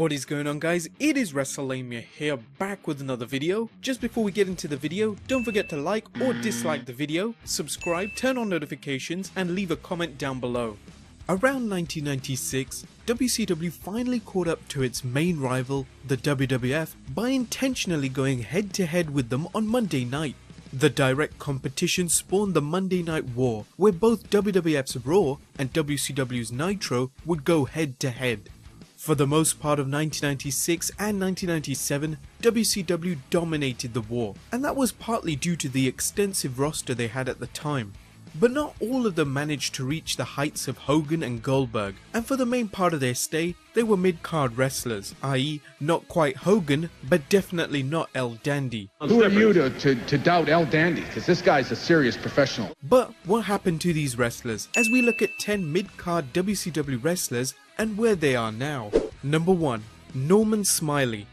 What is going on, guys? It is WrestleMania here, back with another video. Just before we get into the video, don't forget to like or dislike the video, subscribe, turn on notifications and leave a comment down below. Around 1996, WCW finally caught up to its main rival, the WWF, by intentionally going head to head with them on Monday night. The direct competition spawned the Monday Night War, where both WWF's Raw and WCW's Nitro would go head to head. For the most part of 1996 and 1997, WCW dominated the war, and that was partly due to the extensive roster they had at the time. But not all of them managed to reach the heights of Hogan and Goldberg, and for the main part of their stay, they were mid-card wrestlers, i.e. not quite Hogan, but definitely not El Dandy. Who are you to doubt El Dandy? Because this guy's a serious professional. But what happened to these wrestlers, as we look at 10 mid-card WCW wrestlers and where they are now. Number 1. Norman Smiley.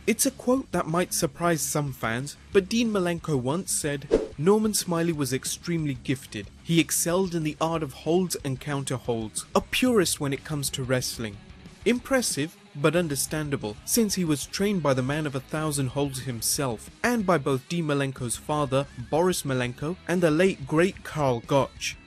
It's a quote that might surprise some fans, but Dean Malenko once said, "Norman Smiley was extremely gifted. He excelled in the art of holds and counter holds, a purist when it comes to wrestling. Impressive, but understandable, since he was trained by the man of 1,000 holds himself, and by both Dean Malenko's father, Boris Malenko, and the late great Karl Gotch."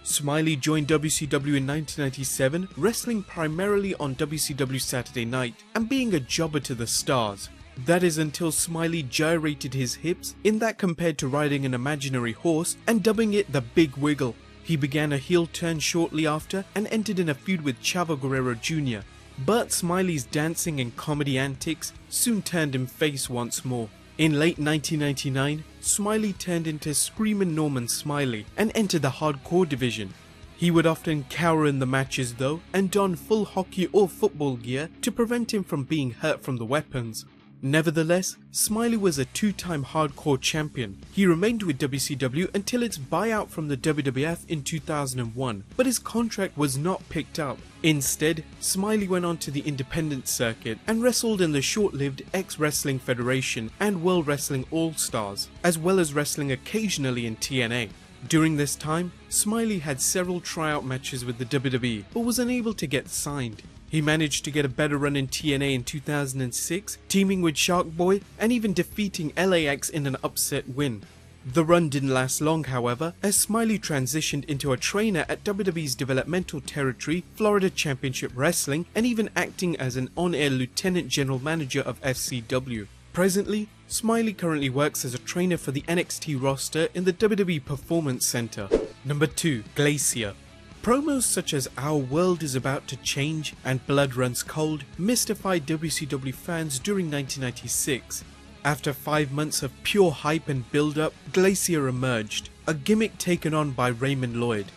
Smiley joined WCW in 1997, wrestling primarily on WCW Saturday Night, and being a jobber to the stars. That is until Smiley gyrated his hips, in that compared to riding an imaginary horse, and dubbing it the Big Wiggle. He began a heel turn shortly after, and entered in a feud with Chavo Guerrero Jr. But Smiley's dancing and comedy antics soon turned him face once more. In late 1999, Smiley turned into Screamin' Norman Smiley and entered the hardcore division. He would often cower in the matches though, and don full hockey or football gear to prevent him from being hurt from the weapons. Nevertheless, Smiley was a two-time hardcore champion. He remained with WCW until its buyout from the WWF in 2001, but his contract was not picked up. Instead, Smiley went on to the independent circuit and wrestled in the short-lived X-Wrestling Federation and World Wrestling All-Stars, as well as wrestling occasionally in TNA. During this time, Smiley had several tryout matches with the WWE, but was unable to get signed. He managed to get a better run in TNA in 2006, teaming with Shark Boy and even defeating LAX in an upset win. The run didn't last long, however, as Smiley transitioned into a trainer at WWE's developmental territory, Florida Championship Wrestling, and even acting as an on-air lieutenant general manager of FCW. Presently, Smiley currently works as a trainer for the NXT roster in the WWE Performance Center. Number 2. Glacier. Promos such as "Our world is about to change" and "Blood runs cold" mystified WCW fans during 1996. After 5 months of pure hype and build-up, Glacier emerged, a gimmick taken on by Raymond Lloyd.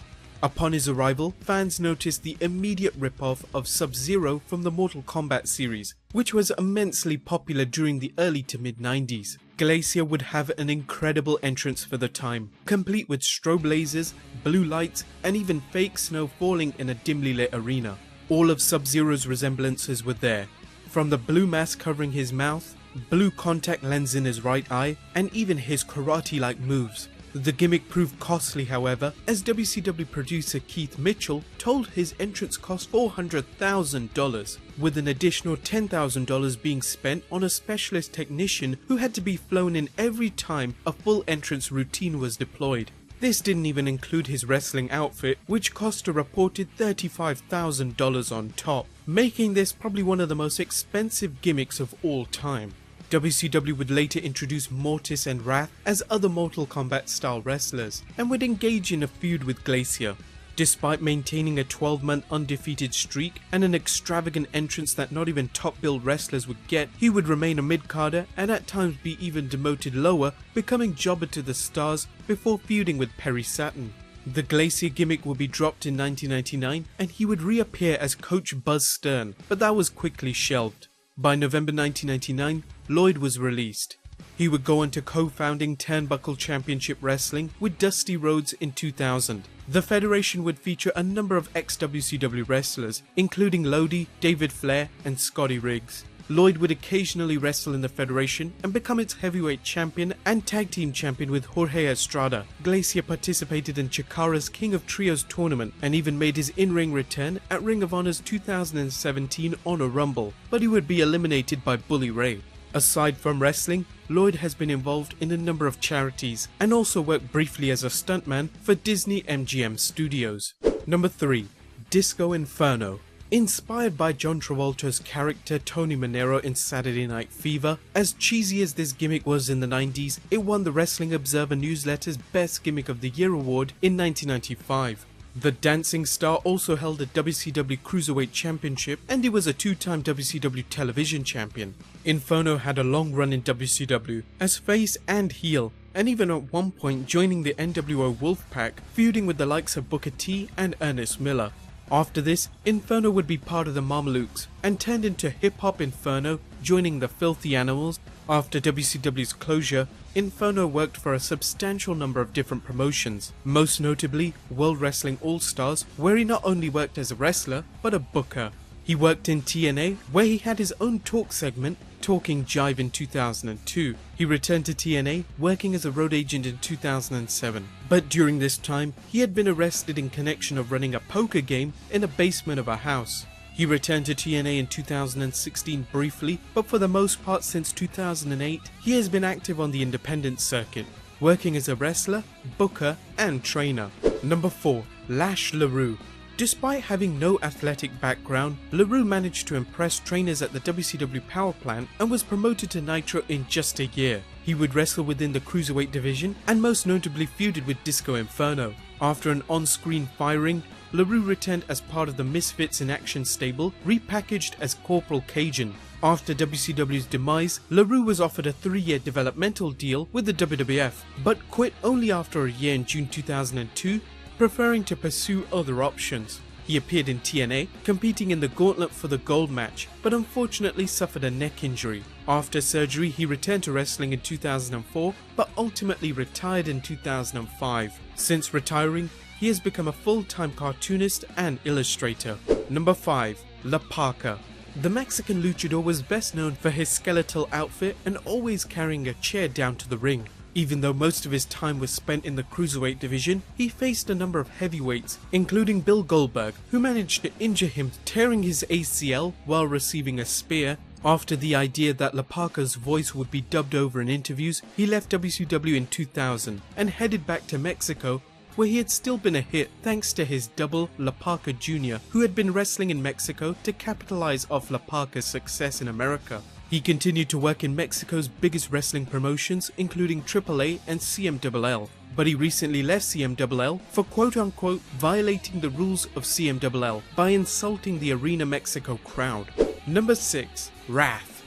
Upon his arrival, fans noticed the immediate rip-off of Sub-Zero from the Mortal Kombat series, which was immensely popular during the early to mid-90s. Glacier would have an incredible entrance for the time, complete with strobe lasers, blue lights, and even fake snow falling in a dimly lit arena. All of Sub-Zero's resemblances were there, from the blue mask covering his mouth, blue contact lens in his right eye, and even his karate-like moves. The gimmick proved costly, however, as WCW producer Keith Mitchell told his entrance cost $400,000, with an additional $10,000 being spent on a specialist technician who had to be flown in every time a full entrance routine was deployed. This didn't even include his wrestling outfit, which cost a reported $35,000 on top, making this probably one of the most expensive gimmicks of all time. WCW would later introduce Mortis and Wrath as other Mortal Kombat style wrestlers, and would engage in a feud with Glacier. Despite maintaining a 12-month undefeated streak and an extravagant entrance that not even top-billed wrestlers would get, he would remain a mid-carder and at times be even demoted lower, becoming jobber to the stars before feuding with Perry Saturn. The Glacier gimmick would be dropped in 1999 and he would reappear as Coach Buzz Stern, but that was quickly shelved. By November 1999, Lloyd was released. He would go on to co-founding Turnbuckle Championship Wrestling with Dusty Rhodes in 2000. The federation would feature a number of ex-WCW wrestlers, including Lodi, David Flair, and Scotty Riggs. Lloyd would occasionally wrestle in the Federation and become its heavyweight champion and tag team champion with Jorge Estrada. Glacier participated in Chikara's King of Trios tournament and even made his in-ring return at Ring of Honor's 2017 Honor Rumble, but he would be eliminated by Bully Ray. Aside from wrestling, Lloyd has been involved in a number of charities and also worked briefly as a stuntman for Disney MGM Studios. Number 3. Disco Inferno. Inspired by John Travolta's character Tony Manero in Saturday Night Fever, as cheesy as this gimmick was in the 90s, it won the Wrestling Observer newsletter's Best Gimmick of the Year award in 1995. The dancing star also held a WCW Cruiserweight Championship, and he was a two-time WCW Television Champion. Inferno had a long run in WCW as face and heel, and even at one point joining the NWO Wolfpack, feuding with the likes of Booker T and Ernest Miller. After this, Inferno would be part of the Mamelukes and turned into Hip Hop Inferno, joining the Filthy Animals. After WCW's closure, Inferno worked for a substantial number of different promotions, most notably World Wrestling All-Stars, where he not only worked as a wrestler, but a booker. He worked in TNA, where he had his own talk segment, Talking Jive, in 2002. He returned to TNA, working as a road agent in 2007. But during this time, he had been arrested in connection of running a poker game in a basement of a house. He returned to TNA in 2016 briefly, but for the most part since 2008, he has been active on the independent circuit, working as a wrestler, booker, and trainer. Number 4. Lash LaRue. Despite having no athletic background, LaRue managed to impress trainers at the WCW power plant and was promoted to Nitro in just a year. He would wrestle within the Cruiserweight division and most notably feuded with Disco Inferno. After an on-screen firing, LaRue returned as part of the Misfits in Action stable, repackaged as Corporal Cajun. After WCW's demise, LaRue was offered a 3-year developmental deal with the WWF, but quit only after a year in June 2002, preferring to pursue other options. He appeared in TNA, competing in the Gauntlet for the Gold match, but unfortunately suffered a neck injury. After surgery, he returned to wrestling in 2004, but ultimately retired in 2005. Since retiring, he has become a full-time cartoonist and illustrator. Number 5. La Parka. The Mexican luchador was best known for his skeletal outfit and always carrying a chair down to the ring. Even though most of his time was spent in the Cruiserweight division, he faced a number of heavyweights, including Bill Goldberg, who managed to injure him, tearing his ACL while receiving a spear. After the idea that La Parka's voice would be dubbed over in interviews, he left WCW in 2000 and headed back to Mexico, where he had still been a hit thanks to his double La Parka Jr., who had been wrestling in Mexico to capitalize off La Parka's success in America. He continued to work in Mexico's biggest wrestling promotions, including AAA and CMLL, but he recently left CMLL for quote-unquote violating the rules of CMLL by insulting the Arena Mexico crowd. Number 6. Wrath.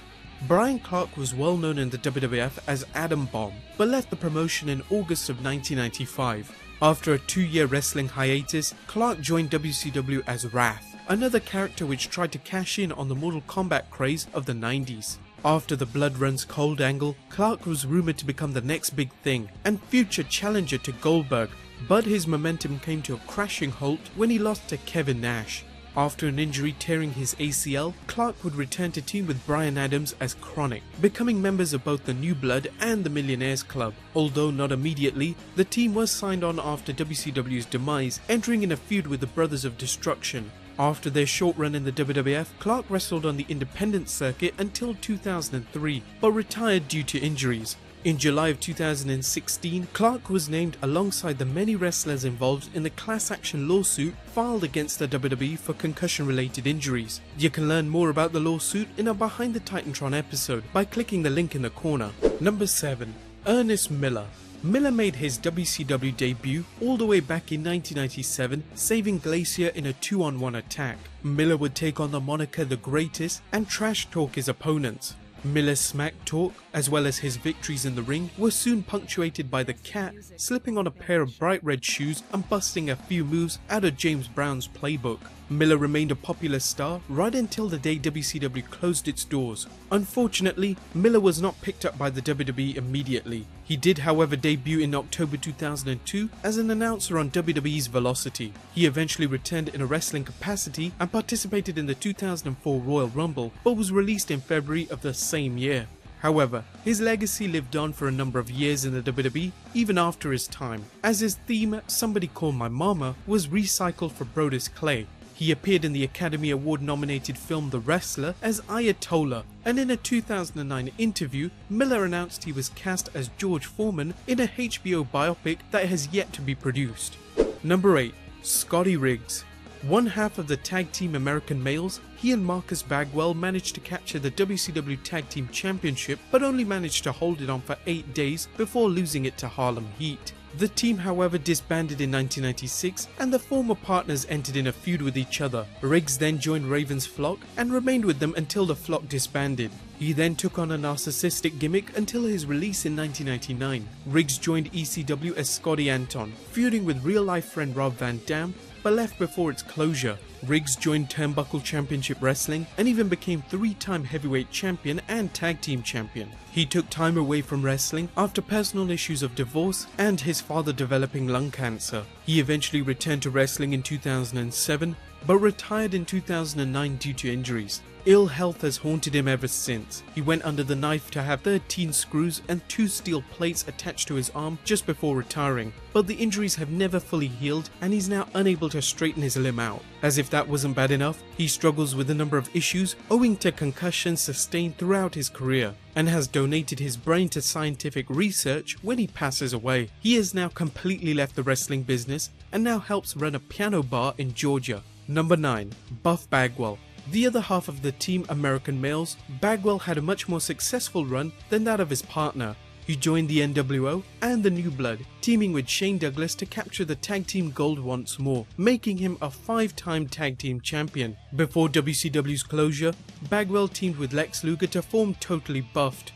Brian Clark was well known in the WWF as Adam Bomb, but left the promotion in August of 1995. After a 2-year wrestling hiatus, Clark joined WCW as Wrath, another character which tried to cash in on the Mortal Kombat craze of the 90s. After the Blood Runs Cold angle, Clark was rumoured to become the next big thing and future challenger to Goldberg, but his momentum came to a crashing halt when he lost to Kevin Nash. After an injury tearing his ACL, Clark would return to team with Bryan Adams as Chronic, becoming members of both the New Blood and the Millionaires Club. Although not immediately, the team was signed on after WCW's demise, entering in a feud with the Brothers of Destruction. After their short run in the WWF, Clark wrestled on the independent circuit until 2003, but retired due to injuries. In July of 2016, Clark was named alongside the many wrestlers involved in the class action lawsuit filed against the WWE for concussion-related injuries. You can learn more about the lawsuit in a Behind the Titantron episode by clicking the link in the corner. Number 7. Ernest Miller. Miller made his WCW debut all the way back in 1997, saving Glacier in a 2-on-1 attack. Miller would take on the moniker The Greatest and trash talk his opponents. Miller's smack talk, as well as his victories in the ring, were soon punctuated by the Cat slipping on a pair of bright red shoes and busting a few moves out of James Brown's playbook. Miller remained a popular star right until the day WCW closed its doors. Unfortunately, Miller was not picked up by the WWE immediately. He did, however, debut in October 2002 as an announcer on WWE's Velocity. He eventually returned in a wrestling capacity and participated in the 2004 Royal Rumble, but was released in February of the same year. However, his legacy lived on for a number of years in the WWE, even after his time, as his theme, Somebody Call My Mama, was recycled for Brodus Clay. He appeared in the Academy Award nominated film The Wrestler as Ayatollah, and in a 2009 interview, Miller announced he was cast as George Foreman in a HBO biopic that has yet to be produced. Number 8. Scotty Riggs. One half of the Tag Team American Males, he and Marcus Bagwell managed to capture the WCW Tag Team Championship, but only managed to hold it on for 8 days before losing it to Harlem Heat. The team, however, disbanded in 1996 and the former partners entered in a feud with each other. Riggs then joined Raven's flock and remained with them until the flock disbanded. He then took on a narcissistic gimmick until his release in 1999. Riggs joined ECW as Scotty Anton, feuding with real-life friend Rob Van Dam, but left before its closure. Riggs joined Turnbuckle Championship Wrestling and even became 3-time heavyweight champion and tag team champion. He took time away from wrestling after personal issues of divorce and his father developing lung cancer. He eventually returned to wrestling in 2007, but retired in 2009 due to injuries. Ill health has haunted him ever since. He went under the knife to have 13 screws and 2 steel plates attached to his arm just before retiring, but the injuries have never fully healed and he's now unable to straighten his limb out. As if that wasn't bad enough, he struggles with a number of issues owing to concussions sustained throughout his career, and has donated his brain to scientific research when he passes away. He has now completely left the wrestling business and now helps run a piano bar in Georgia. Number 9. Buff Bagwell. The other half of the Team American Males, Bagwell had a much more successful run than that of his partner. He joined the NWO and the New Blood, teaming with Shane Douglas to capture the tag team gold once more, making him a 5-time tag team champion. Before WCW's closure, Bagwell teamed with Lex Luger to form Totally Buffed.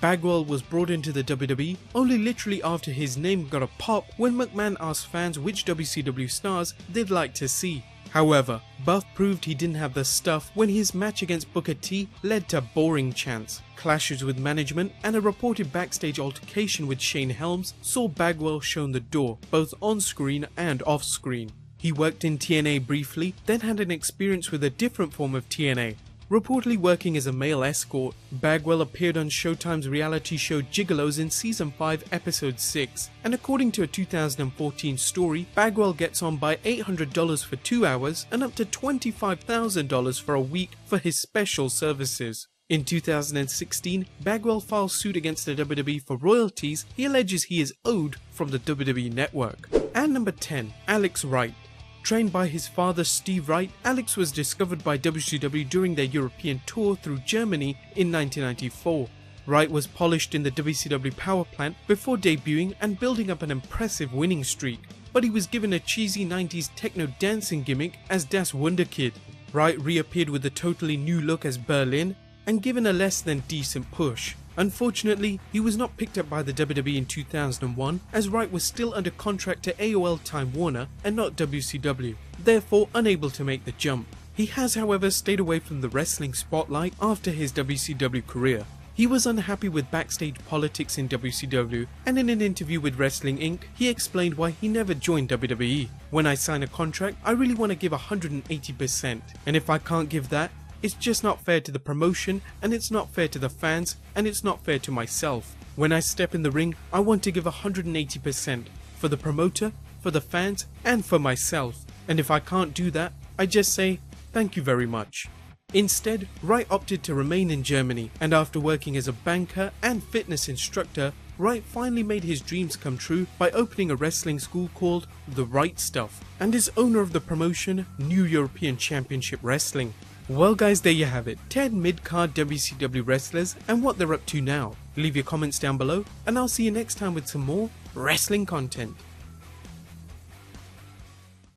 Bagwell was brought into the WWE only literally after his name got a pop when McMahon asked fans which WCW stars they'd like to see. However, Buff proved he didn't have the stuff when his match against Booker T led to boring chants, clashes with management, and a reported backstage altercation with Shane Helms saw Bagwell shown the door, both on-screen and off-screen. He worked in TNA briefly, then had an experience with a different form of TNA. Reportedly working as a male escort, Bagwell appeared on Showtime's reality show Gigolos in Season 5 Episode 6, and according to a 2014 story, Bagwell gets on by $800 for 2 hours and up to $25,000 for a week for his special services. In 2016, Bagwell files suit against the WWE for royalties he alleges he is owed from the WWE network. And number 10, Alex Wright. Trained by his father Steve Wright, Alex was discovered by WCW during their European tour through Germany in 1994. Wright was polished in the WCW power plant before debuting and building up an impressive winning streak, but he was given a cheesy 90s techno dancing gimmick as Das Wunderkid. Wright reappeared with a totally new look as Berlin and given a less than decent push. Unfortunately, he was not picked up by the WWE in 2001 as Wright was still under contract to AOL Time Warner and not WCW, therefore unable to make the jump. He has, however, stayed away from the wrestling spotlight after his WCW career. He was unhappy with backstage politics in WCW, and in an interview with Wrestling Inc., he explained why he never joined WWE. "When I sign a contract, I really want to give 180%, and if I can't give that, it's just not fair to the promotion, and it's not fair to the fans, and it's not fair to myself. When I step in the ring, I want to give 180% for the promoter, for the fans, and for myself. And if I can't do that, I just say, thank you very much." Instead, Wright opted to remain in Germany, and after working as a banker and fitness instructor, Wright finally made his dreams come true by opening a wrestling school called The Right Stuff, and is owner of the promotion New European Championship Wrestling. Well guys, there you have it, 10 mid-card WCW wrestlers and what they're up to now. Leave your comments down below, and I'll see you next time with some more wrestling content.